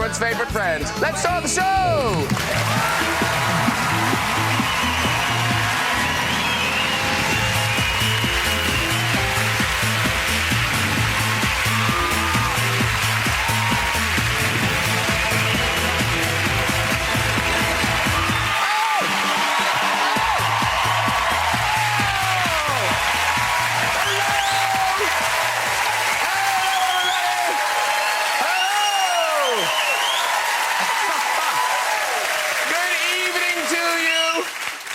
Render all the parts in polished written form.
everyone's favourite friend. Let's start the show!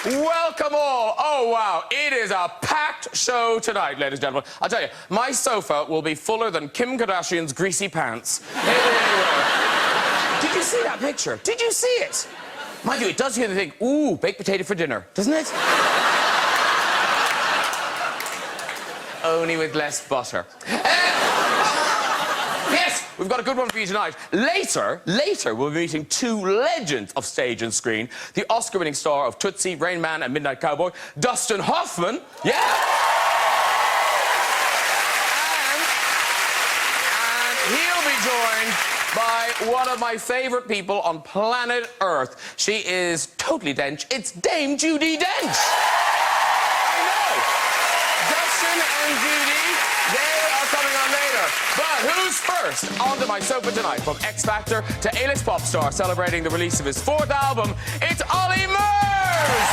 Welcome all. Oh, wow. It is a packed show tonight, ladies and gentlemen. I'll tell you, my sofa will be fuller than Kim Kardashian's greasy pants. It really will. Did you see that picture? Did you see it? Mind you, it does hear the thing, ooh, baked potato for dinner, doesn't it? Only with less butter. Yes, we've got a good one for you tonight. Later, we'll be meeting two legends of stage and screen. The Oscar-winning star of Tootsie, Rain Man and Midnight Cowboy, Dustin Hoffman. Yeah! And he'll be joined by one of my favourite people on planet Earth. She is totally dench. It's Dame Judi Dench. I know. Dustin and Judi, they are coming on later. But who's first? Onto my sofa tonight. From X Factor to A-list pop star celebrating the release of his fourth album, it's Olly Murs!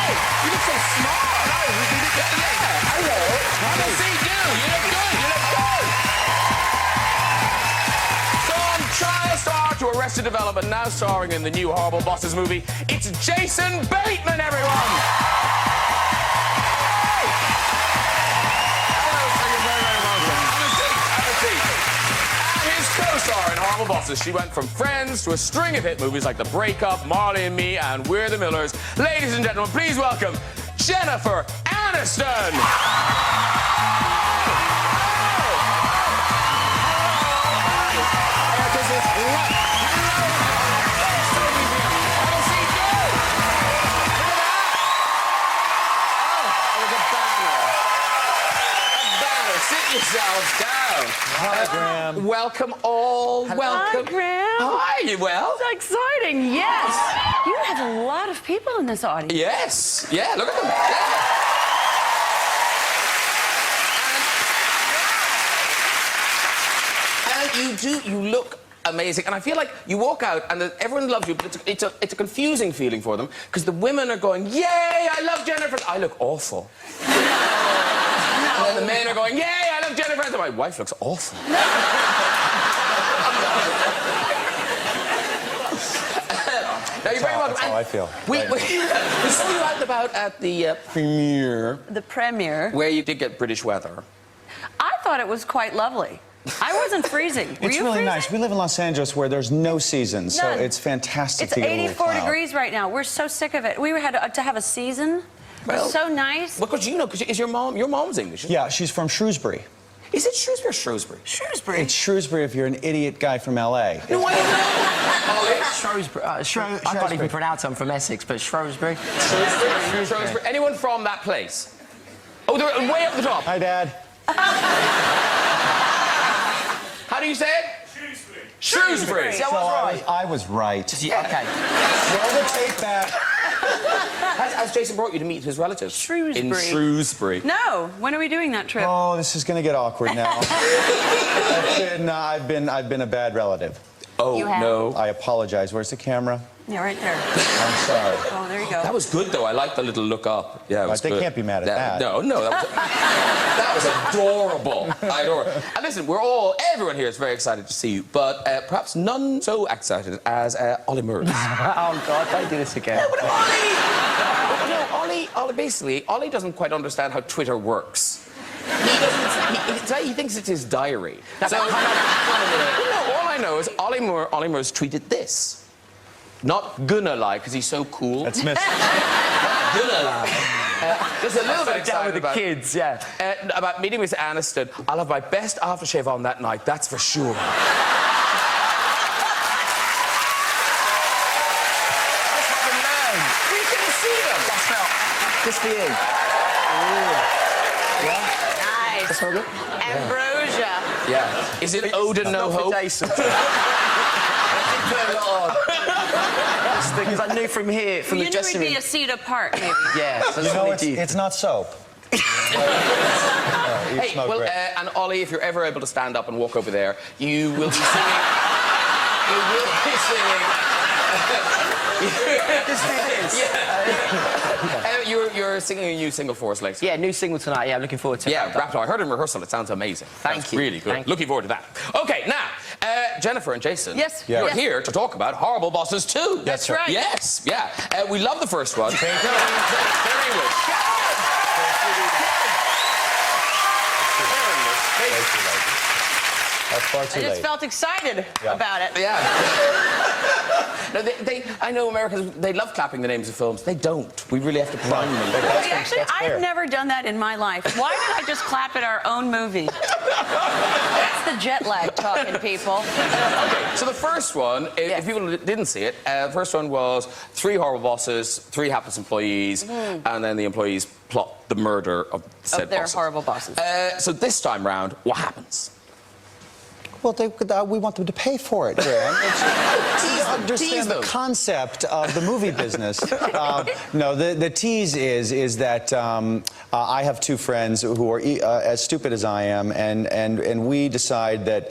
Hey, you look so smart. Yeah, I know. Have a seat, you. You look good. You look good. From child star to Arrested Development, now starring in the new Horrible Bosses movie, it's Jason Bateman, everyone! Co-star in Horrible Bosses, she went from Friends to a string of hit movies like The Breakup, Marley and Me, and We're the Millers. Ladies and gentlemen, please welcome Jennifer Aniston. Sit yourselves down. Hi, Graham. Welcome all. Hello. Welcome. Hi, Graham. Hi, you well? So exciting, yes. You have a lot of people in this audience. Yes. Yeah, look at them. Yeah. And you look amazing. And I feel like you walk out and everyone loves you, but it's a confusing feeling for them because the women are going, yay, I love Jennifer. I look awful. And then the men are going, yay, I love Jennifer. And my wife looks awful. Now, you're very welcome. That's how I feel. We saw you out and about at the premiere. The premiere. Where you did get British weather. I thought it was quite lovely. I wasn't freezing. Were It's you really freezing? nice. We live in Los Angeles where there's no season, so None. it's fantastic It's to get a little 84 cloud. degrees right now. We're so sick of it. We had to have a season. Well, so nice. Because you know, because is your mom's English? Yeah, she's from Shrewsbury. Is it Shrewsbury or Shrewsbury? Shrewsbury. It's Shrewsbury if you're an idiot guy from L.A. No, I don't know. Shrewsbury. I can't even pronounce it. I'm from Essex, but Shrewsbury. Shrewsbury. Anyone from that place? Oh, they're way up the top. Hi, Dad. How do you say it? Shrewsbury. So I was right. I was right. Okay. Roll the tape back. Has Jason brought you to meet his relatives? Shrewsbury. In Shrewsbury. No. When are we doing that trip? Oh, this is going to get awkward now. I've been a bad relative. Oh, You have? no. I apologize. Where's the camera? Yeah, right there. I'm sorry. Oh, there you go. That was good, though. I like the little look up. Yeah, it was They good. can't be mad at that. No, that was adorable. I adore it. And listen, everyone here is very excited to see you, but perhaps none so excited as Olly Murs. Oh, God, don't do this again. No, but Olly doesn't quite understand how Twitter works. He thinks it's his diary. So, all I know is Olly Murs tweeted this. Not gonna lie, because he's so cool. That's missed. Gonna lie. Just a little bit Down excited with the about, kids, yeah. About meeting Miss Aniston. I'll have my best aftershave on that night, that's for sure. We can see them. Just for you. Nice. That's all good. Ambrosia. Asia. Yeah. Is it Odin No Hope? Because I knew from here, from the You knew dressing we'd be room. a seat apart, maybe. Yeah, so You that's know, what we do. it's not soap. Hey, well, and Ollie, if you're ever able to stand up and walk over there, you will be singing. You will be singing. You're singing a new single for us, Lex. Yeah, new single tonight. Yeah, I'm looking forward to it. Yeah, Raptor. I heard in rehearsal. It sounds amazing. Thank Sounds you. Really good. Thank you. Looking forward to that. Okay, now, Jennifer and Jason. Yes. Yeah. You're Yes. here to talk about Horrible Bosses 2. That's right. Yes, yeah. We love the first one. Very English. That's far I too just late. felt excited Yeah. about it. Yeah. No, I know Americans, they love clapping the names of films. They don't. We really have to prime them. Wait, actually, that's fair. I've never done that in my life. Why did I just clap at our own movie? That's the jet lag talking, people. Okay, so the first one, Yes. if people didn't see it, the first one was 3 horrible bosses, 3 hapless employees, and then the employees plot the murder of said Of their bosses. horrible bosses. So this time round, what happens? Well, we want them to pay for it, Graham. Tease Understand the them. concept of the movie business. No, the tease is that I have 2 friends who are as stupid as I am, and we decide that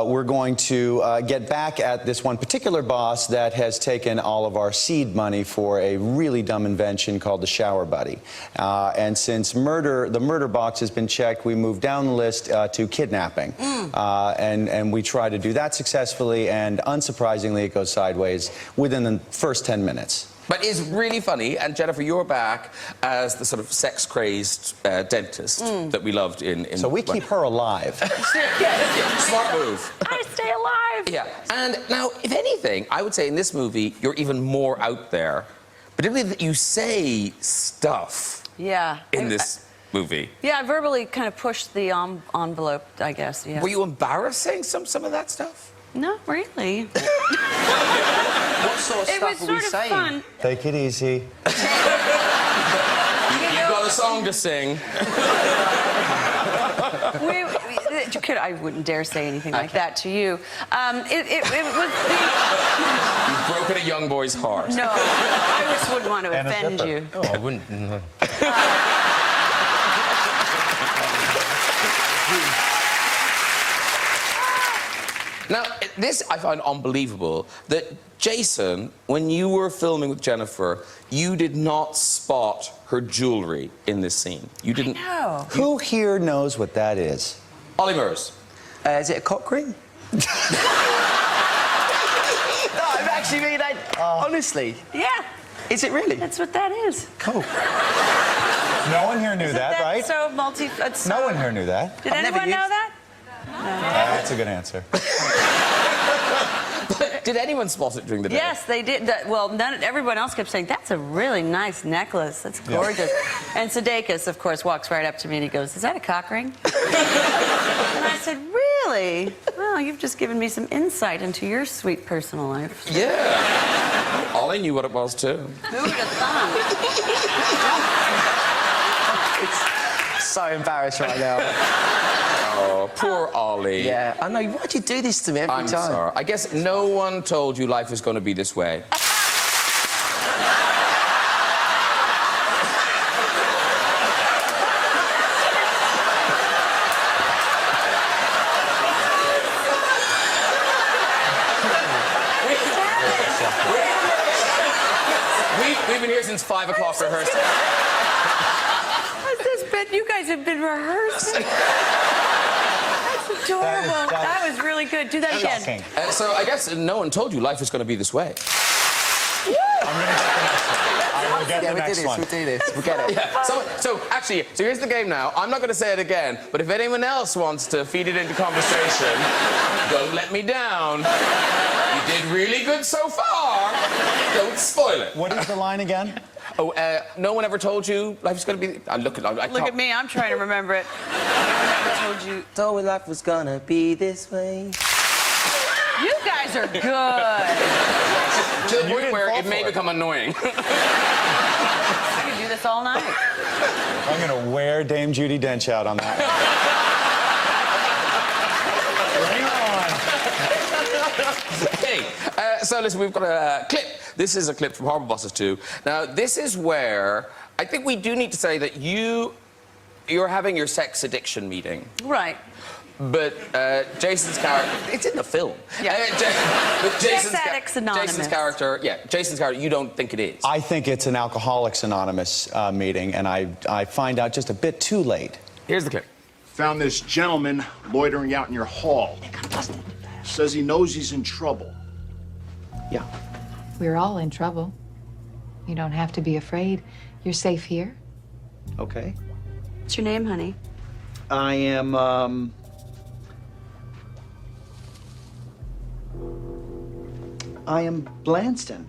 we're going to get back at this one particular boss that has taken all of our seed money for a really dumb invention called the shower buddy. And since the murder box has been checked, we move down the list to kidnapping. And we try to do that successfully, and unsurprisingly, it goes sideways within the first 10 minutes. But it's really funny, and Jennifer, you're back as the sort of sex-crazed dentist that we loved in... So we keep her alive. Smart move. I stay alive. Yeah, and now, if anything, I would say in this movie, you're even more out there, particularly that you say stuff Yeah. in this movie. Yeah, I verbally kind of pushed the envelope, I guess. Yeah. Were you embarrassing some of that stuff? Not really. What sort of It was stuff are we sort of saying? fun. Take it easy. You've got a song to sing. I wouldn't dare say anything like that to you. It was You've broken a young boy's heart. no. I just wouldn't want to And a offend zipper. you. Oh, I wouldn't. Now, this I find unbelievable, that Jason, when you were filming with Jennifer, you did not spot her jewellery in this scene. You didn't... No. Who here knows what that is? Olly Murs. Is it a cock ring? No, I actually mean that. Honestly. Yeah. Is it really? That's what that is. Cool. No one here knew that, right? So it's No one here knew that. Did I've never anyone know used- that? That's a good answer. Did anyone spot it during the day? Yes, they did. Well, everyone else kept saying, that's a really nice necklace. That's gorgeous. And Sudeikis, of course, walks right up to me and he goes, is that a cock ring? And I said, really? Well, you've just given me some insight into your sweet personal life. Yeah. Ollie knew what it was, too. Who would have thought? So embarrassed right now. Oh, poor Ollie. Yeah, I know. Why'd you do this to me every I'm time? sorry. I guess no one told you life is going to be this way. We've been here since 5 o'clock rehearsing. What's this bit? You guys have been rehearsing. That's adorable. That was really good. Do that again. Shocking. So I guess no one told you life is going to be this way. I'm going to get the next one. We'll do this. We'll get it. Yeah. So here's the game now. I'm not going to say it again, but if anyone else wants to feed it into conversation, don't let me down. You did really good so far. Don't spoil it. What is the line again? Oh, no one ever told you life's going to be... Look Look at me. I'm trying to remember it. I told you. Told me life was gonna be this way. You guys are good. To the point didn't where fall it may for it. become annoying. I could do this all night. I'm going to wear Dame Judi Dench out on that. Okay, so listen, we've got a clip. This is a clip from Horrible Bosses 2. Now, this is where I think we do need to say that you're having your sex addiction meeting. Right. But Jason's character, it's in the film. Yeah. But Sex Addicts Anonymous. Jason's character, you don't think it is. I think it's an Alcoholics Anonymous meeting, and I find out just a bit too late. Here's the clip. Found this gentleman loitering out in your hall. Says he knows he's in trouble. Yeah. We're all in trouble. You don't have to be afraid. You're safe here. Okay. What's your name, honey? I am, I am Blanston.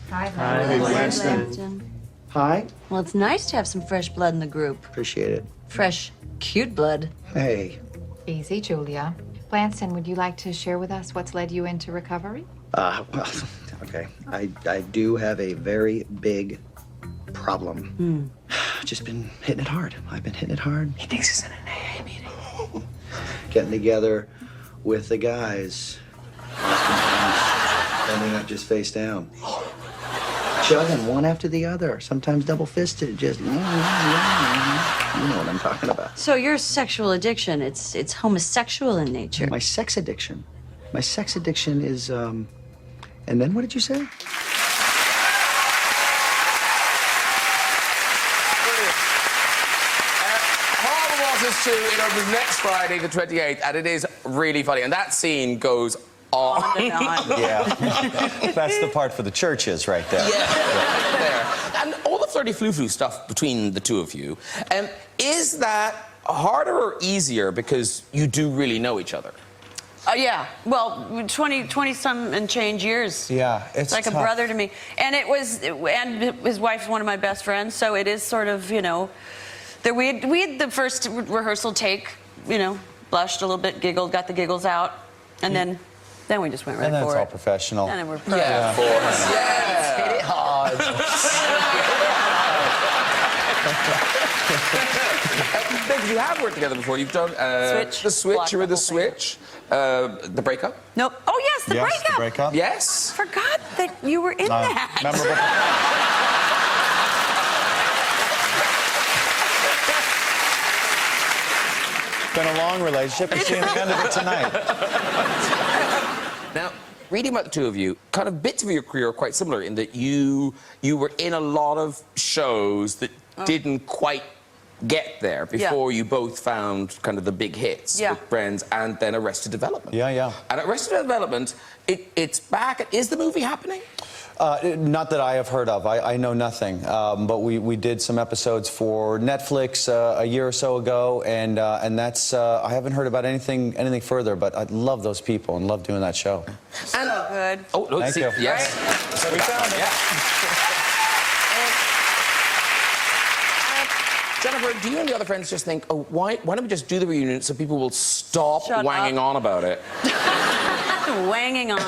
Hi, Hey, Lanston. Hi. Well, it's nice to have some fresh blood in the group. Appreciate it. Fresh, cute blood. Hey. Easy, Julia. Blanston, would you like to share with us what's led you into recovery? Well, okay. I do have a very big problem. Just been hitting it hard. I've been hitting it hard. He thinks he's in an AA meeting. Getting together with the guys. Oftentimes ending up just face down. Chugging one after the other. Sometimes double-fisted. Just, you know what I'm talking about. So your sexual addiction, it's homosexual in nature. My sex addiction. My sex addiction is, and then what did you say? Horrible Bosses 2, it opens next Friday, the 28th, and it is really funny. And that scene goes on. And on. Yeah. That's the part for the churches right there. Yeah, there. And all the flirty flu stuff between the two of you, is that harder or easier because you do really know each other? Yeah. Well, 20 some and change years. Yeah, it's like tough. a brother to me. And and his wife's one of my best friends, so it is sort of, you know, we had the first rehearsal take, you know, blushed a little bit, giggled, got the giggles out, and then we just went right And then for it's it. all professional. And then we're pros. Yeah, of course. Yeah. Hit it hard. Because you have worked together before. You've done Switch. the Switch. Block You were the the whole thing. Switch. The breakup. Nope. Oh, yes, the Yes, breakup. the breakup. Yes. Forgot that you were in that. Memorable. Been a long relationship. We're seeing the end of it tonight. Now, reading about the two of you, kind of bits of your career are quite similar in that you were in a lot of shows that didn't quite get there before you both found kind of the big hits with Friends and then Arrested Development. Yeah, yeah. And Arrested Development, it's back. Is the movie happening? Not that I have heard of. I know nothing. But we did some episodes for Netflix a year or so ago, and that's I haven't heard about anything further. But I love those people and love doing that show. So good. Oh, no, Thank you. Yes. So we found it. Jennifer, do you and the other friends just think, oh, why don't we just do the reunion so people will stop wanging on about it? Wanging on.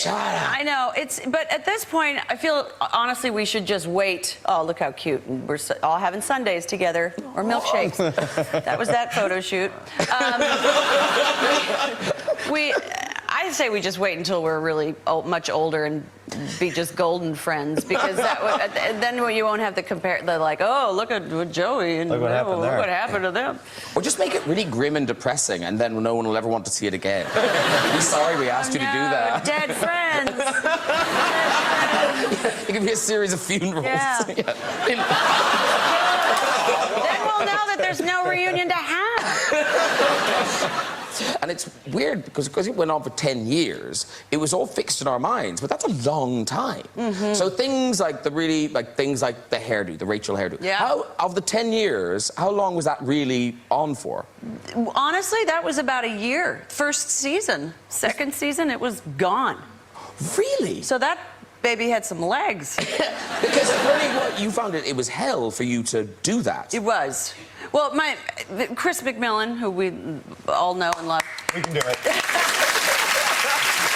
I know. But at this point, I feel, honestly, we should just wait. Oh, look how cute. And we're all having Sundays together, or milkshakes. That was that photo shoot. I say we just wait until we're really much older and be just golden friends, because then you won't have the like, oh, look at Joey and Look what happened there. look what happened to them. Or just make it really grim and depressing, and then no one will ever want to see it again. We're sorry we asked you to do that. Dead friends. It could be a series of funerals. Yeah. Then we'll know that there's no reunion to have. And it's weird because it went on for 10 years, it was all fixed in our minds, but that's a long time. So things like the hairdo, the Rachel hairdo. Yeah. Of the 10 years, how long was that really on for? Honestly, that was about a year. First season. Second season, it was gone. Really? So that baby had some legs. Because really what you found it was hell for you to do that. It was. Well, Chris McMillan, who we all know and love. We can do it.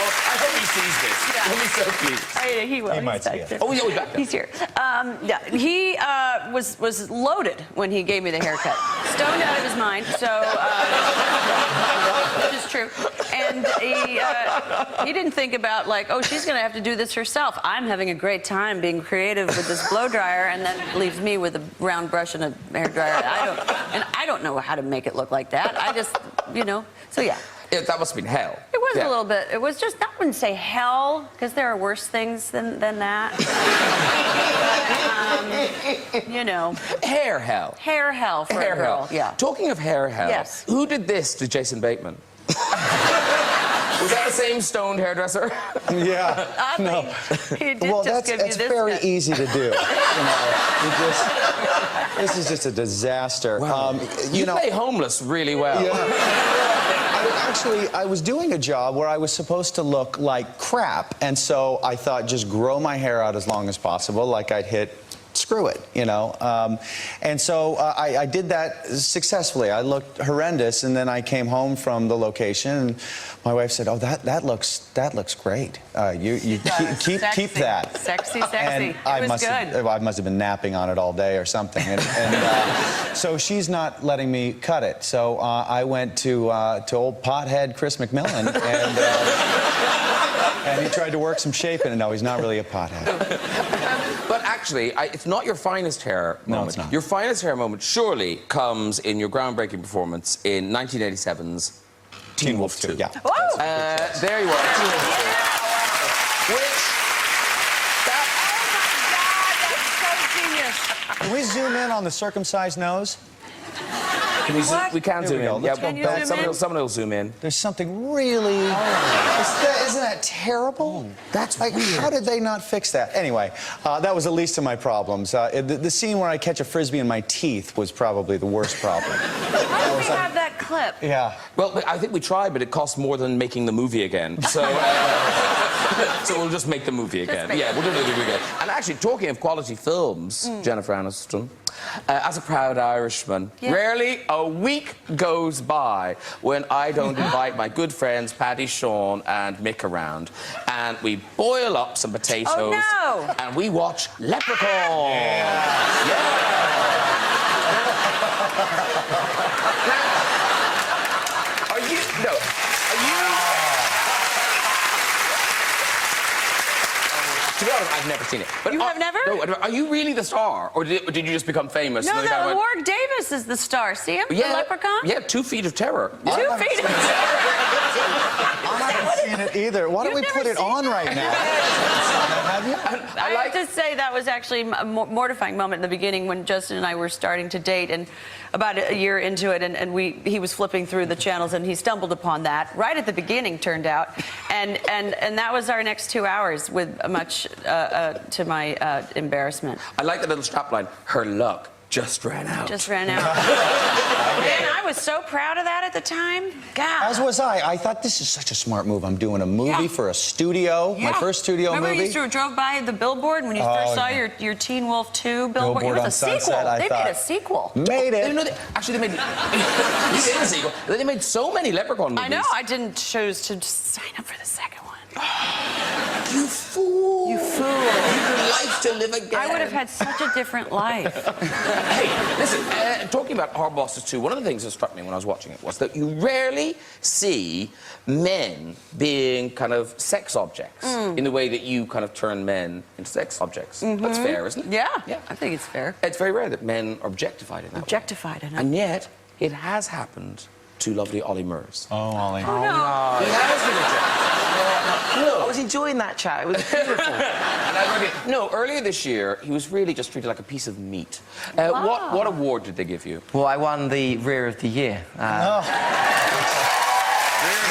Oh, I hope he sees this. Yeah. He'll be so pleased. He will. He might see it. Oh, he's always back there. He's here. He was loaded when he gave me the haircut. Stoned out of his mind, so which is true. And And he didn't think about, like, oh, she's going to have to do this herself. I'm having a great time being creative with this blow dryer, and then leaves me with a round brush and a hair dryer. I don't know how to make it look like that. I just, you know, so yeah. Yeah, that must have been hell. It was a little bit. It was just, I wouldn't say hell, because there are worse things than that. You know. Hair hell. Hair hell for Hair a girl, hell. yeah. Talking of hair hell, Yes. who did this to Jason Bateman? Was that the same stoned hairdresser? Yeah. Oddly, he did Well, just give you that's this very guy. easy to do. This is just a disaster. You play homeless really well. I was doing a job where I was supposed to look like crap, and so I thought just grow my hair out as long as possible, like I'd hit screw it, you know. And so I did that successfully. I looked horrendous, and then I came home from the location, and my wife said, "Oh, that looks great. You keep that." Sexy. And It was good. I must have been napping on it all day or something. And so she's not letting me cut it. So I went to old pothead Chris McMillan, and he tried to work some shape in it. No, he's not really a pothead. But actually, it's not your finest hair moment. No, it's not. Your finest hair moment surely comes in your groundbreaking performance in 1987's Teen Wolf 2. Yeah. Oh! There you are, Teen Wolf 2. Which, Can we zoom in on the circumcised nose? we can zoom go. in. Let's go back. Someone will zoom in. There's something really... Isn't that terrible? That's like, weird. how did they not fix that? Anyway, that was the least of my problems. The scene where I catch a Frisbee in my teeth was probably the worst problem. Why don't we have that clip? Yeah. Well, I think we tried, but it cost more than making the movie again. So, so we'll just make the movie again. Yeah, we'll do the movie again. And actually, talking of quality films, Jennifer Aniston, as a proud Irishman, rarely a week goes by when I don't invite my good friends Paddy, Sean, and Mick around, and we boil up some potatoes, and we watch Leprechaun. Are you? To be honest, I've never seen it. But You have never? No, are you really the star, or did you just become famous? No, and then kind of Warwick Davis is the star. See him? Yeah, The Leprechaun? Yeah, 2 feet of terror. 2 feet of terror. I haven't seen it either. Why don't we put it on right now? Have you? I have to say that was actually a mortifying moment in the beginning when Justin and I were starting to date, and about a year into it, and he was flipping through the channels, and he stumbled upon that right at the beginning, turned out, and that was our next 2 hours, with much to my embarrassment. I like the little strapline. Her luck just ran out. Just ran out. Man, I was so proud of that at the time. God. As was I. I thought this is such a smart move. I'm doing a movie for a studio, my first studio Remember movie. you drove by the billboard when you first saw your Teen Wolf 2 billboard? It was on a sequel. Sunset, They made a sequel. Made it. No, actually, they made you did a sequel. They made so many Leprechaun movies. I know. I didn't choose to sign up for the second one. You fool! You fool! Life to live again. I would have had such a different life. Hey, listen, talking about Our Bosses 2, one of the things that struck me when I was watching it was that you rarely see men being kind of sex objects in the way that you kind of turn men into sex objects. That's fair, isn't it? Yeah, I think it's fair. It's very rare that men are objectified in that way. Objectified, I know. And yet, it has happened to lovely Olly Murs. Oh, Olly. Oh, no. He has been objectified. I was enjoying that chat. It was beautiful. Earlier this year, he was really just treated like a piece of meat. What award did they give you? Well, I won the Rear of the Year. Rear of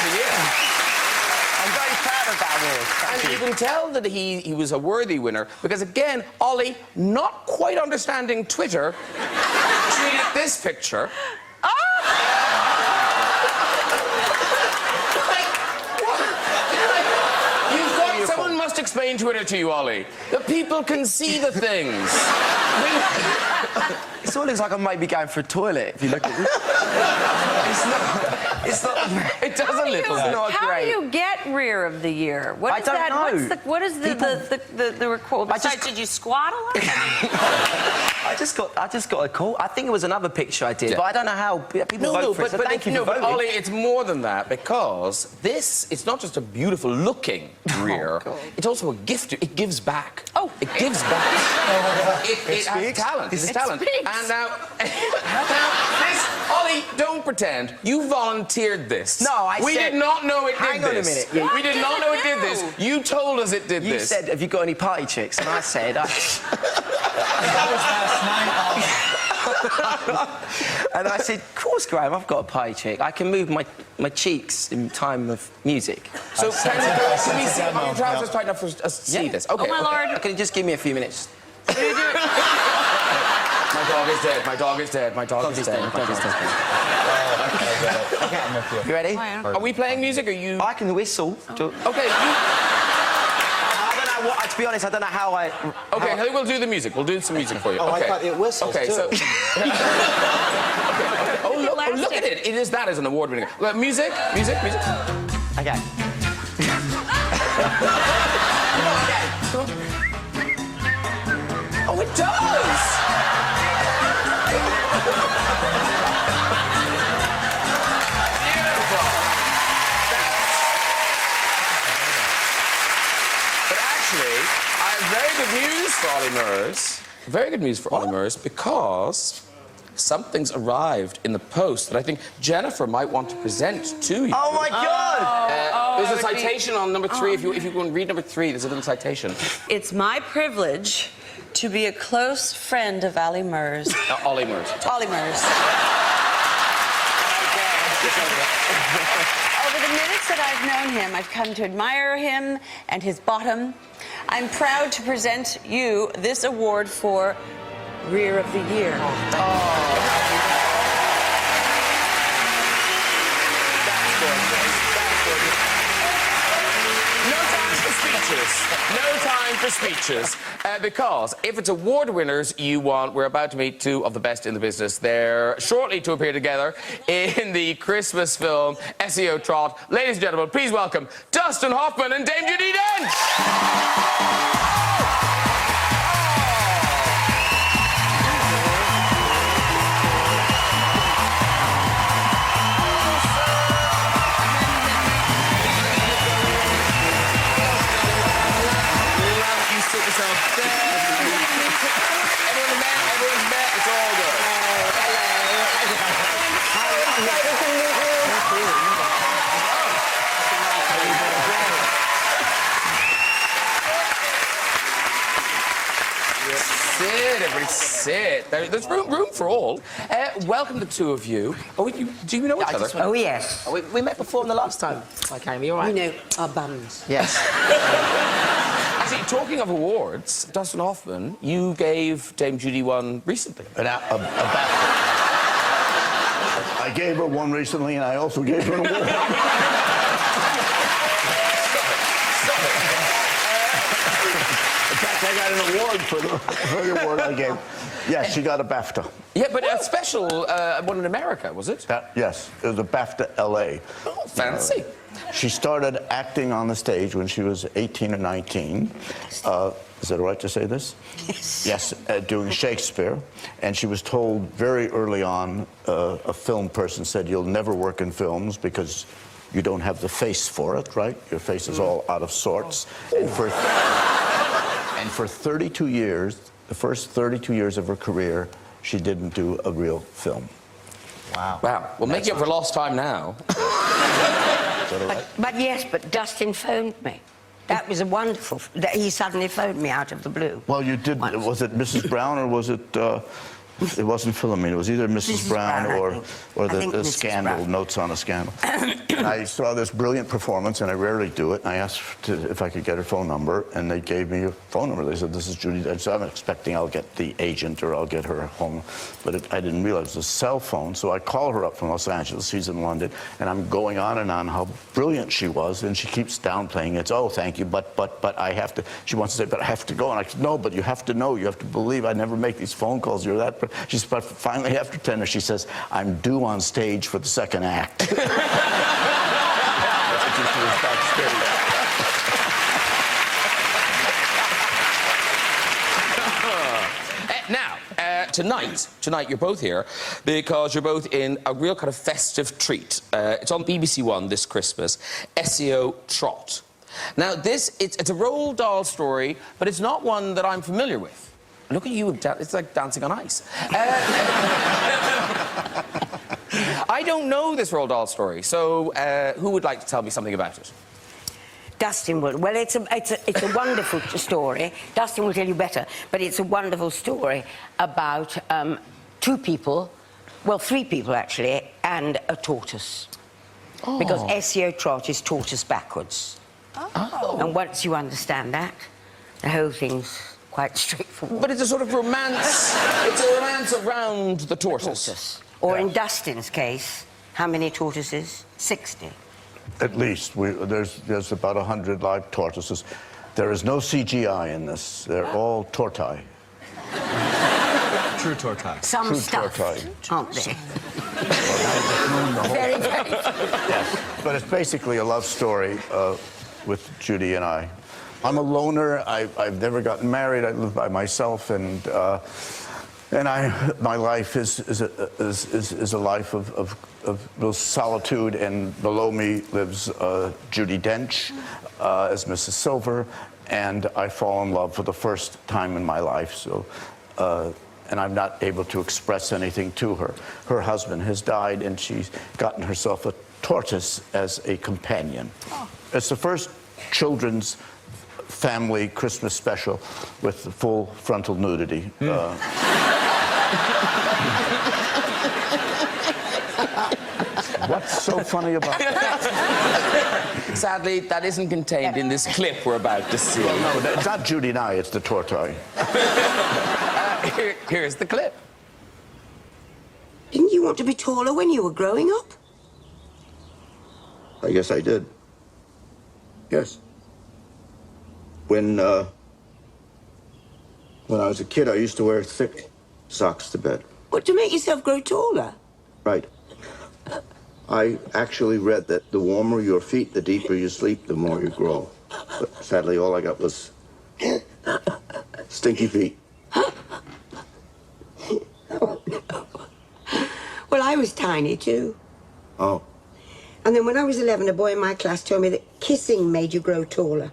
the Year. I'm very proud of that award. And you can tell that he was a worthy winner because, again, Olly, not quite understanding Twitter, tweeted this picture. Someone must explain Twitter to you, Olly. The people can see the things. It sort of looks like I might be going for a toilet if you look at this. It's not. It does a little bit. Not How great. do you get rear of the year? What is I don't know. What is the record? Besides, did you squat a lot? I just got a call. I think it was another picture I did, but I don't know how people vote for it. So thank you for voting. Olly, it's more than that because it's not just a beautiful looking rear. It's also a gift. It gives back. Oh, it gives back. it has talent. It's talent. Speaks. And now, this, Olly, don't pretend you volunteered this. No, we did not know it did Hang on a this. minute. Yeah. We did not know it did this. You told us it did You this. said, "Have you got any party chicks?" And I said, That was last night. and I said, "Of course, Graham, I've got a party chick. I can move my cheeks in time of music." So can we see? Are your trousers tight enough for us to see this? Okay. Oh my lord! Can you just give me a few minutes? My dog is dead. My dog is dead. My dog is dead. My dog is dead. Okay, I'm with you. You ready? Are we playing music? Or you? I can whistle. Okay. I don't know what. To be honest, I don't know how I. Okay, we'll do the music. We'll do some music for you. Oh, okay. I thought it whistles, Okay, too. so. okay. Oh, look at it. That is an award-winning. Music. Okay. Oh, it does. Beautiful. But actually, I have very good news for Olly Murs. Very good news for Olly Murs because something's arrived in the post that I think Jennifer might want to present to you. Oh my God! There's a citation on number 3. If you go and read number 3, there's a little citation. It's my privilege to be a close friend of Olly Murs. Olly Murs. Olly Murs. Over the minutes that I've known him, I've come to admire him and his bottom. I'm proud to present you this award for Rear of the Year. No time for speeches. Because if it's award winners you want, we're about to meet 2 of the best in the business. They're shortly to appear together in the Christmas film SEO Trot. Ladies and gentlemen, please welcome Dustin Hoffman and Dame Judi Dench. Everyone's met. It's all good. Sit, everybody sit. There's room for all. Welcome the 2 of you. Do you know each other? Oh, yes. We met before the last time I came. You all right? We know our bums. Yes. Actually, talking of awards, Dustin Hoffman, you gave Dame Judi one recently. A BAFTA. I gave her one recently, and I also gave her an award. In fact, I got an award for the award I gave. Yes, she got a BAFTA. Yeah, but a special one in America, was it? Yes, it was a BAFTA LA. Oh, fancy. She started acting on the stage when she was 18 or 19. Is it all right to say this? Yes. Yes, doing Shakespeare. And she was told very early on, a film person said, "You'll never work in films because you don't have the face for it," right? Your face is all out of sorts. And for 32 years, the first 32 years of her career, she didn't do a real film. Wow. Wow. Well, making up for lost time now. But yes, but Dustin phoned me. That was a wonderful... That he suddenly phoned me out of the blue. Well, you did... Once. Was it Mrs. Brown or was it... it wasn't Philomene. It was either Mrs. Brown Brown, or I think the Mrs. scandal, Brown. Notes on a Scandal. I saw this brilliant performance, and I rarely do it. And I asked if I could get her phone number, and they gave me a phone number. They said, "This is Judi Dench." So I'm expecting I'll get the agent or I'll get her home, but I didn't realize it was a cell phone. So I call her up from Los Angeles. She's in London, and I'm going on and on how brilliant she was, and she keeps downplaying it. Oh, thank you, but I have to. She wants to say, but I have to go, and I said, no, but you have to know, you have to believe. I never make these phone calls. You're that. She's finally after 10, she says, "I'm due on stage for the second act." Now, tonight you're both here because you're both in a real kind of festive treat. It's on BBC One this Christmas, SEO Trot. Now, it's a Roald Dahl story, but it's not one that I'm familiar with. Look at you, it's like dancing on ice. I don't know this Roald Dahl story, so who would like to tell me something about it? Dustin will. Well, it's a wonderful story. Dustin will tell you better, but it's a wonderful story about two people, well, three people actually, and a tortoise. Oh. Because SEO Trot is tortoise backwards. Oh. And once you understand that, the whole thing's quite straightforward. But it's a sort of romance. It's a romance around the tortoise. Or in Dustin's case, how many tortoises? 60. At least. There's about 100 live tortoises. There is no CGI in this. They're all tortoise. True tortoise. Some True stuff, tortoise. aren't they? Very, very. Yes, but it's basically a love story with Judi and I. I'm a loner. I've never gotten married. I live by myself, and my life is a life of real solitude. And below me lives Judi Dench as Mrs. Silver, and I fall in love for the first time in my life. So, and I'm not able to express anything to her. Her husband has died, and she's gotten herself a tortoise as a companion. Oh. It's the first children's family Christmas special with the full frontal nudity. What's so funny about that? Sadly, that isn't contained in this clip we're about to see. Well, no, it's not Judi and I, it's the tortoise. Here's the clip. Didn't you want to be taller when you were growing up? I guess I did. Yes. When I was a kid, I used to wear thick socks to bed. What, to make yourself grow taller? Right. I actually read that the warmer your feet, the deeper you sleep, the more you grow. But sadly, all I got was stinky feet. Oh, no. Well, I was tiny, too. Oh. And then when I was 11, a boy in my class told me that kissing made you grow taller.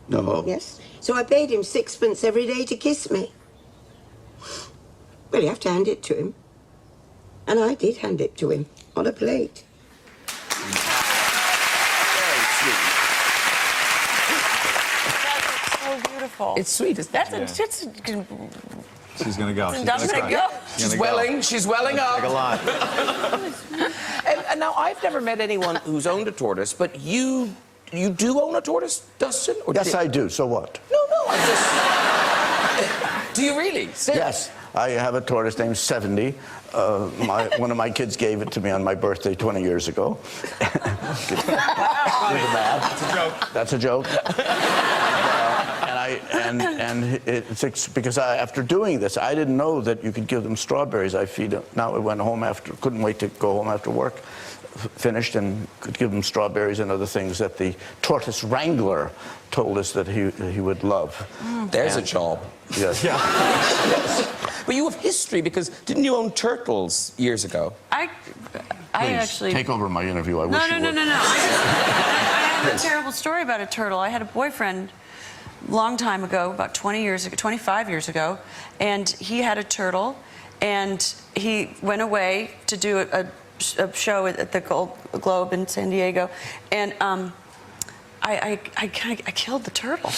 No. Yes. So I paid him 6 every day to kiss me. Well, you have to hand it to him. And I did hand it to him on a plate. Very sweet. That's so beautiful. It's sweet, isn't it? She's gonna go. She's welling. She's welling up. Like a lot. And now, I've never met anyone who's owned a tortoise, but you do own a tortoise, Dustin? Or Yes, I do. So what? No, I just... Do you really? Yes. I have a tortoise named 70. One of my kids gave it to me on my birthday 20 years ago. That's a joke. That's a joke. It's because after doing this, I didn't know that you could give them strawberries. I feed them. Now I went home couldn't wait to go home after work, finished, and could give them strawberries and other things that the tortoise wrangler told us that he would love. There's a job. Yes. Yeah. Yes. But you have history, because didn't you own turtles years ago? I actually... take over my interview. I wish you would. No. I have a terrible story about a turtle. I had a boyfriend a long time ago, about 25 years ago, and he had a turtle, and he went away to do a show at the Globe in San Diego, and I killed the turtle.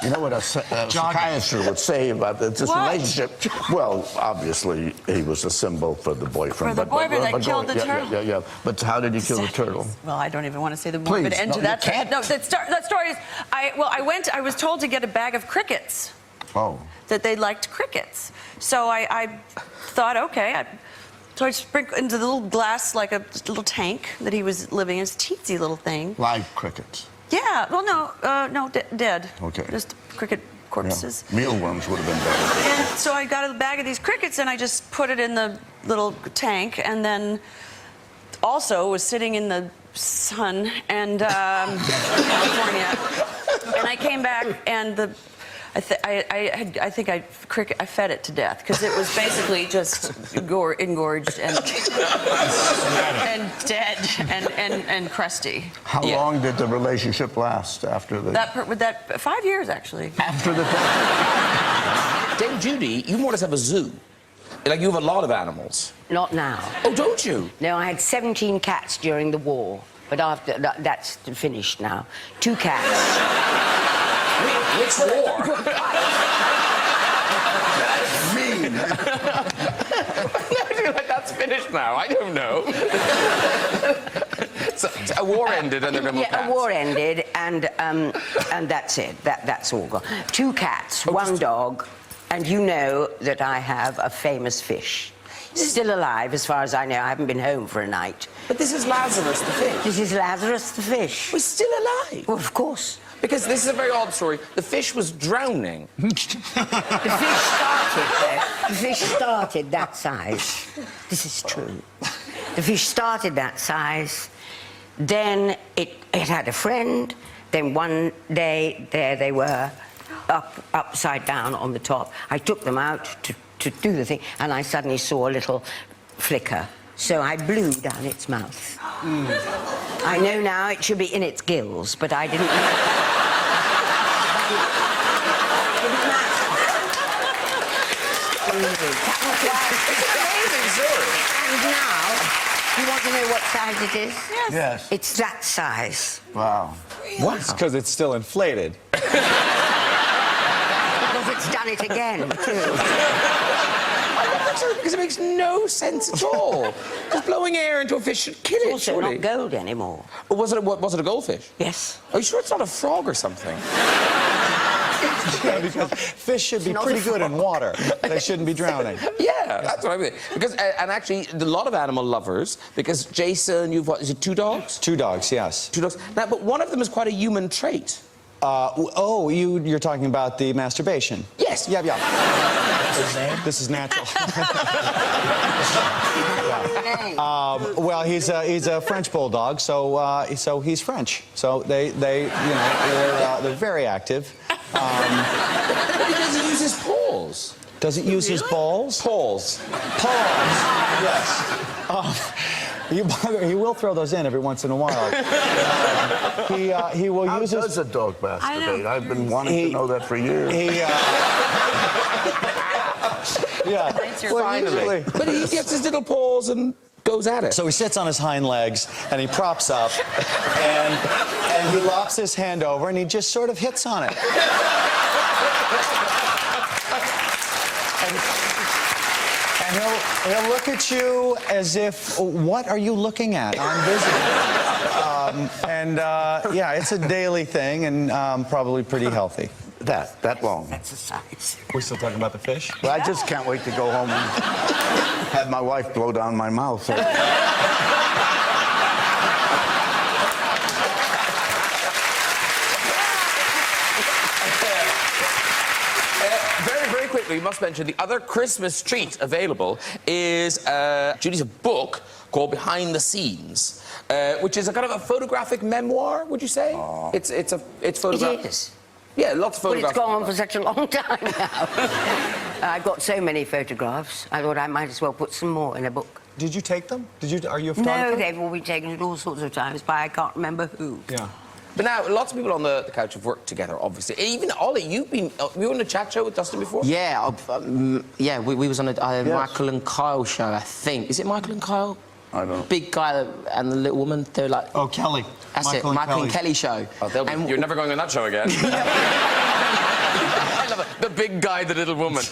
You know what a psychiatrist would say about this relationship? Well, obviously, he was a symbol for the boyfriend. For the boyfriend that killed the turtle. Yeah. But how did he kill the turtle? Well, I don't even want to say the morbid end to that. No, that story is... I was told to get a bag of crickets. Oh. That they liked crickets. So I thought, okay, so I sprinkled into the little glass, like a little tank that he was living in, this teensy little thing. Live crickets. Yeah, well, no, dead. Okay. Just cricket corpses. Yeah. Mealworms would have been better. And so I got a bag of these crickets and I just put it in the little tank, and then also was sitting in the sun and California, and I came back and I think I fed it to death because it was basically just engorged and dead and crusty. How long did the relationship last after the... That 5 years, actually. After the... Dame Judi, you more or less have a zoo. Like, you have a lot of animals. Not now. Oh, don't you? No, I had 17 cats during the war, but after that's finished now. 2 cats. Which war? That's mean. Like, that's finished now. I don't know. So a war ended and they're no more cats. A war ended and that's it. That's all gone. 2 cats, 1 dog, and you know that I have a famous fish. Still alive, as far as I know. I haven't been home for a night. But this is Lazarus the fish. This is Lazarus the fish. We're still alive. Well, of course. Because this is a very odd story. The fish was drowning. The fish started there. The fish started that size. This is true. The fish started that size. Then it had a friend. Then one day, there they were, upside down on the top. I took them out to do the thing, and I suddenly saw a little flicker. So I blew down its mouth. I know now it should be in its gills, but I didn't know. And now, you want to know what size it is? Yes. It's that size. Wow. What? Because it's still inflated. Because it's done it again, too. Because it makes no sense at all. Because blowing air into a fish should kill it, Also surely. not gold anymore. Or was it a goldfish? Yes. Are you sure it's not a frog or something? Yeah, because fish should be pretty good in water. They shouldn't be drowning. Yeah, that's what I mean. Because, and actually, a lot of animal lovers, because Jason, you've what, is it 2 dogs? 2 dogs, yes. 2 dogs. Now, but one of them is quite a human trait. You're talking about the masturbation? Yes. Yeah. This is natural. Well, he's a French bulldog, so he's French. So they're very active. Does he use his paws? Does it use his balls? Paws. Yes. He will throw those in every once in a while. He will use his... How does a dog masturbate? I've been wanting to know that for years. Yeah. Finally. But he gets his little paws and goes at it. So he sits on his hind legs and he props up and he lops his hand over and he just sort of hits on it. And he'll look at you as if, what are you looking at? I'm busy. Yeah, it's a daily thing and probably pretty healthy. That long. That's the size. We're still talking about the fish? Well, I just can't wait to go home and have my wife blow down my mouth. Very quickly, we must mention the other Christmas treat available is Judi's book called Behind the Scenes, which is a kind of a photographic memoir, would you say? Oh. It's photographic. It is. Yeah, lots of photographs. Well, it's gone on for such a long time now. I've got so many photographs. I thought I might as well put some more in a book. Did you take them? Are you a photographer? No, they've all been taken at all sorts of times, but I can't remember who. Yeah. But now, lots of people on the couch have worked together, obviously. Even Olly, you were on a chat show with Dustin before? Yeah, we was on a Michael and Kyle show, I think. Is it Michael and Kyle? I don't know. Big guy and the little woman, they were like... Oh, Kelly. That's Michael and Kelly show. Oh, you're never going on that show again. big guy, the little woman.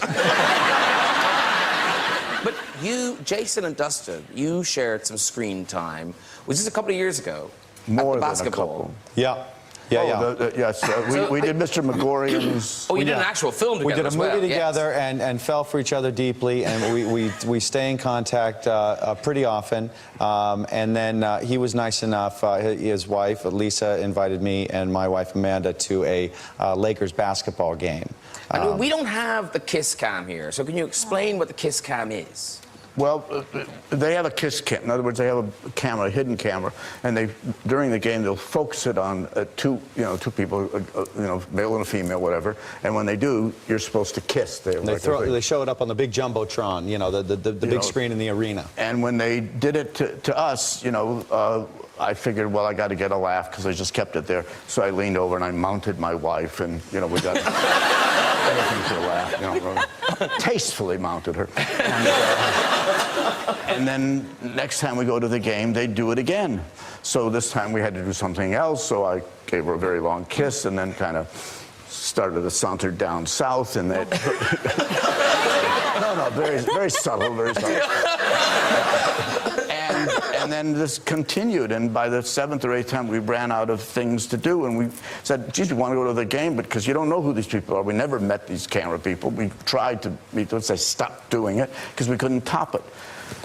But you, Jason and Dustin, you shared some screen time. Was this a couple of years ago? More at the than basketball? a couple. Yeah. Yeah, yeah. Yes, we did Mr. Megorian's. Oh, you did an actual film together. We did a as well, movie yes. together and fell for each other deeply, and we stay in contact pretty often. And then he was nice enough, his wife, Lisa, invited me and my wife, Amanda, to a Lakers basketball game. And we don't have the kiss cam here, so can you explain what the kiss cam is? Well, they have a kiss cam. In other words, they have a camera, a hidden camera, and during the game they'll focus it on two people, male and a female, whatever. And when they do, you're supposed to kiss. They show it up on the big jumbotron, the big screen in the arena. And when they did it to us, I figured, well, I got to get a laugh because I just kept it there. So I leaned over and I mounted my wife, and we got everything to a laugh. Tastefully mounted her. And then next time we go to the game, they do it again. So this time we had to do something else. So I gave her a very long kiss, and then kind of started to saunter down south, and that. No, very subtle, very subtle. And then this continued, and by the 7th or 8th time, we ran out of things to do, and we said, geez, we want to go to the game, but because you don't know who these people are. We never met these camera people. We tried to meet them, they stopped doing it, because we couldn't top it.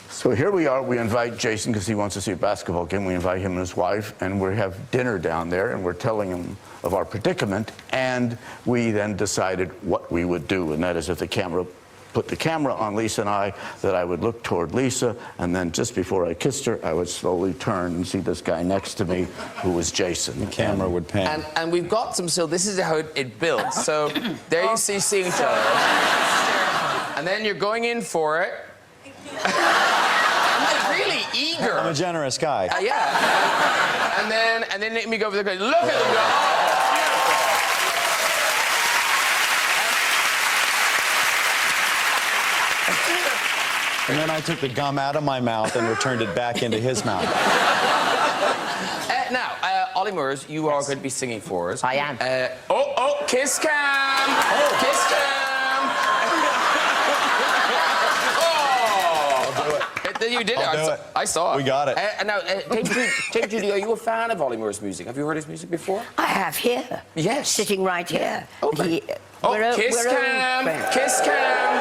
So here we are, we invite Jason, because he wants to see a basketball game. We invite him and his wife, and we have dinner down there, and we're telling him of our predicament, and we then decided what we would do, and that is if the camera put the camera on Lisa and I, that I would look toward Lisa, and then just before I kissed her, I would slowly turn and see this guy next to me, who was Jason. The camera would pan. And we've got some still. This is how it builds. So there you see seeing each other. And then you're going in for it. I'm like really eager. I'm a generous guy. Yeah. And then let me go over there. Look at them go. And then I took the gum out of my mouth and returned it back into his mouth. Now, Olly Murs, you are going to be singing for us. I am. Kiss cam! Kiss cam! You did it. I saw it. We got it. And now, Judi, are you a fan of Olly Murs' music? Have you heard his music before? I have here. Yes. Sitting right here. Okay. Kiss cam! Kiss cam!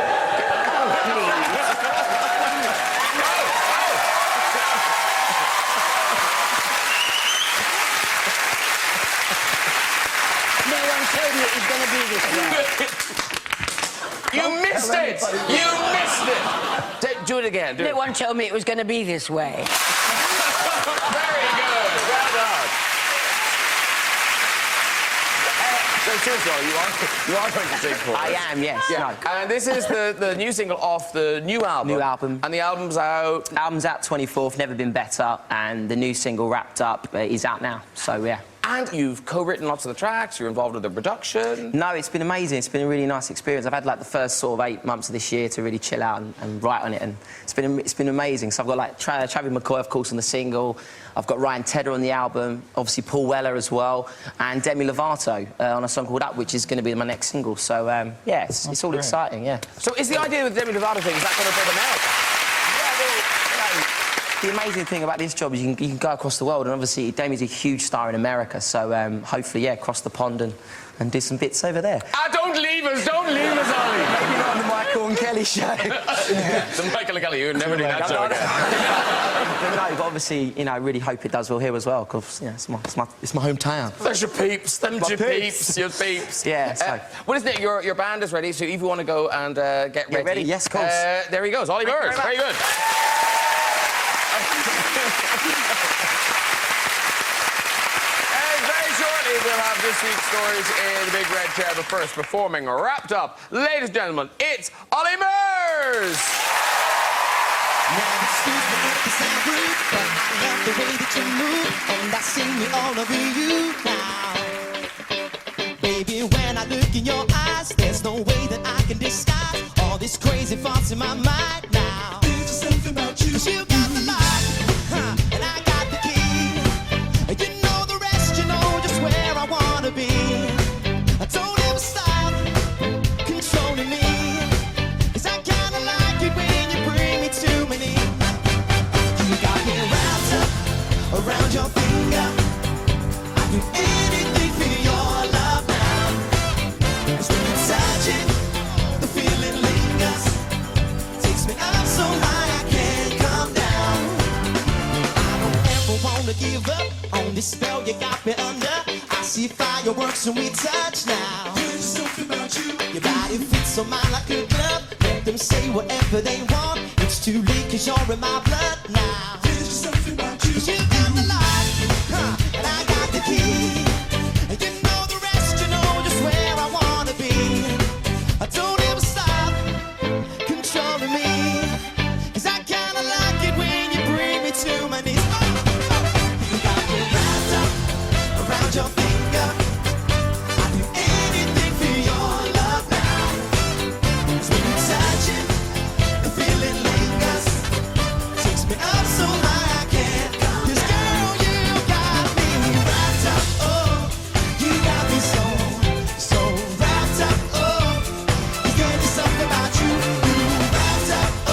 You missed it! You missed it! Do it again. No one told me it was going to be this way. Very good. Well done. So seriously, you are going to sing for us. I am, yes. Yeah. And this is the new single off the new album. New album. And the album's out. Album's out 24th, never been better, and the new single Wrapped Up is out now. So yeah. And you've co-written lots of the tracks, you're involved with the production. No, it's been amazing. It's been a really nice experience. I've had like the first sort of 8 months of this year to really chill out and write on it, and it's been amazing. So I've got like Travis McCoy, of course, on the single. I've got Ryan Tedder on the album, obviously Paul Weller as well, and Demi Lovato on a song called Up, which is going to be my next single. So yeah, it's all exciting. Yeah. So is the idea with the Demi Lovato thing, is that going to bring America? The amazing thing about this job is you can go across the world, and obviously Dami's a huge star in America, so hopefully, yeah, cross the pond and do some bits over there. Don't leave us, Olly! Maybe not on the Michael and Kelly show. The Michael and Kelly, you would never do that show again. No, but obviously, I really hope it does well here as well, because it's my hometown. There's your peeps, your peeps. Yeah, so. Well, isn't it, your band is ready, so if you want to go and get ready. Yes, of course. There he goes, Olly Murs. Very good. We'll have this week's stories in the big red chair, but first, performing Wrapped Up, ladies and gentlemen, it's Olly Murs! Now, excuse me if this ain't rude, but I love the way that you move, and I see me all over you now. Baby, when I look in your eyes, there's no way that I can disguise all these crazy thoughts in my mind now. There's just something about you. 'Cause you got the lock, and I got the key. You know the rest, you know just where I wanna be. I don't ever stop, control. you got me under. I see fireworks when we touch now. There's something about you. Your body fits so mine like a glove. Let them say whatever they want. It's too late 'cause you're in my blood now. There's something about you. 'Cause you got the lock, and I got the key. And you know the rest, you know just where I wanna be. I don't ever stop controlling me. 'Cause I kinda like it when you bring me to my knees. You got me wrapped up around your finger. I'd do anything for your love now. 'Cause when you touch it, the feeling lingers. Takes me up so high I can't. 'Cause girl, you got me wrapped up. Oh, you got me so wrapped up. Oh, 'cause there's something about you. You wrapped up. Oh,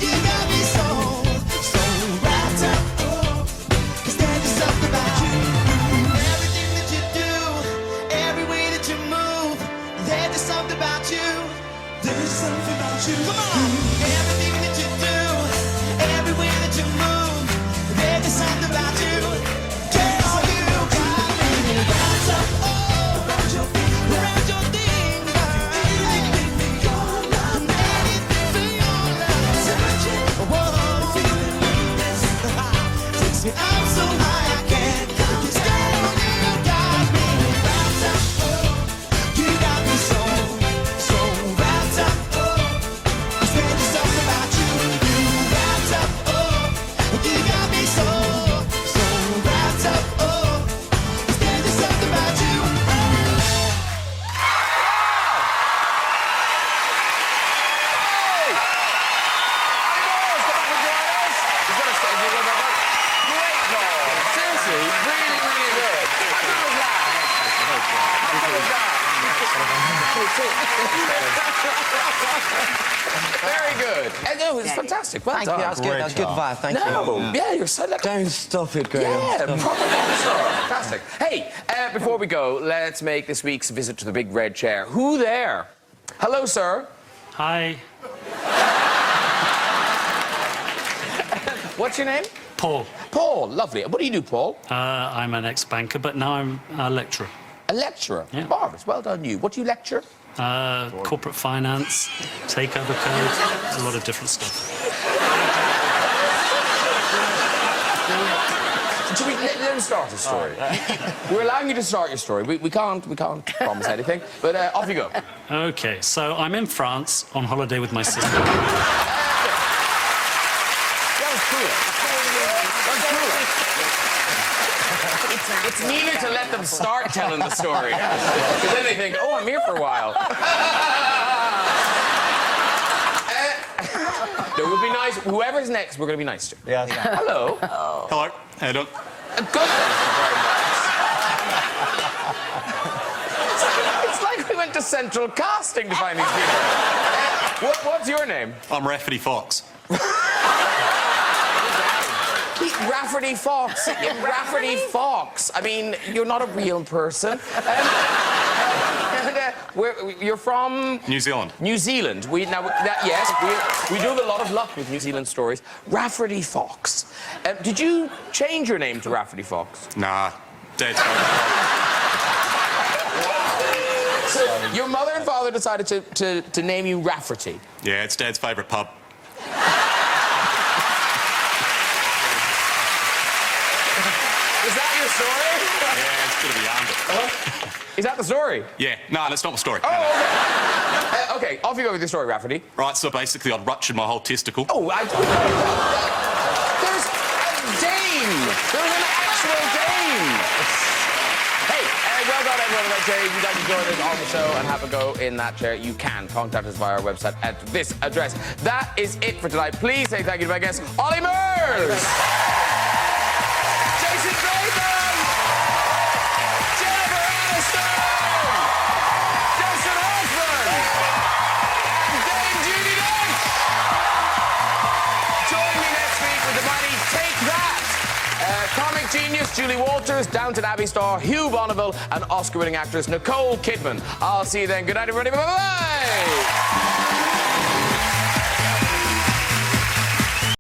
you got me so wrapped up. Oh, 'cause there's something about you. Everything that you do, every way that you move, there's just something about you. There's something about you. Come on. Everything that you do, every way that you move, there's just something about you. Girl, you got me wrapped up. Oh, around your finger. Anything for your love. Anything for your love. Touch it. Whoa. Feeling weakness. Takes me up so high I can't. 'Cause girl, you got me wrapped up. Oh, you got me so wrapped up. Oh, 'cause there's something about you. You wrapped up. Oh, you got me so wrapped up. Oh, 'cause there's something about you. Seriously, really, really good. How good was that? How good was that? Very good. And it was fantastic. Well Thank done. you, that was good. That was good vibe. Thank you. No, yeah, you're so like. Don't stop it, Graham. Yeah, proper rockstar. Fantastic. Hey, before we go, let's make this week's visit to the big red chair. Who there? Hello, sir. Hi, What's your name? Paul. Paul. Lovely. What do you do, Paul? I'm an ex-banker, but now I'm a lecturer. A lecturer. Yeah. Marvellous. Well done, you. What do you lecture? Corporate finance, takeover code, a lot of different stuff. Should we let him start his story? We're allowing you to start your story. We can't promise anything, but off you go. Okay, so I'm in France on holiday with my sister. That was cool. It's neater to let them start telling the story. Because then they think, oh, I'm here for a while. No, we'll be nice. Whoever's next, we're going to be nice to. Yeah. Hello. Hello, how you doing? Good. Thank you very much. It's like we went to central casting to find these people. What's your name? I'm Rafferty Fox. Rafferty Fox. Rafferty Fox. I mean, you're not a real person. You're from New Zealand. New Zealand. We do have a lot of luck with New Zealand stories. Rafferty Fox. Did you change your name to Rafferty Fox? Nah, Dad's So your mother and father decided to name you Rafferty. Yeah, it's Dad's favourite pub. Is that your story? Yeah, it's a bit of a yarn, but... Is that the story? Yeah, no, that's not the story. Oh, okay. Okay, off you go with your story, Rafferty. Right, so basically I'd ruptured my whole testicle. Oh, there's a dame! There's an actual dame! Hey, well done, everyone in that chair. If you'd like to join us on the show and have a go in that chair, you can contact us via our website at this address. That is it for tonight. Please say thank you to my guests, Olly Murs! Jason Bateman! Jennifer Aniston! Dustin Hoffman! And Dame Judi Dench! Join me next week with the mighty Take That! Comic genius Julie Walters, Downton Abbey star Hugh Bonneville, and Oscar-winning actress Nicole Kidman. I'll see you then. Good night, everybody. Bye-bye!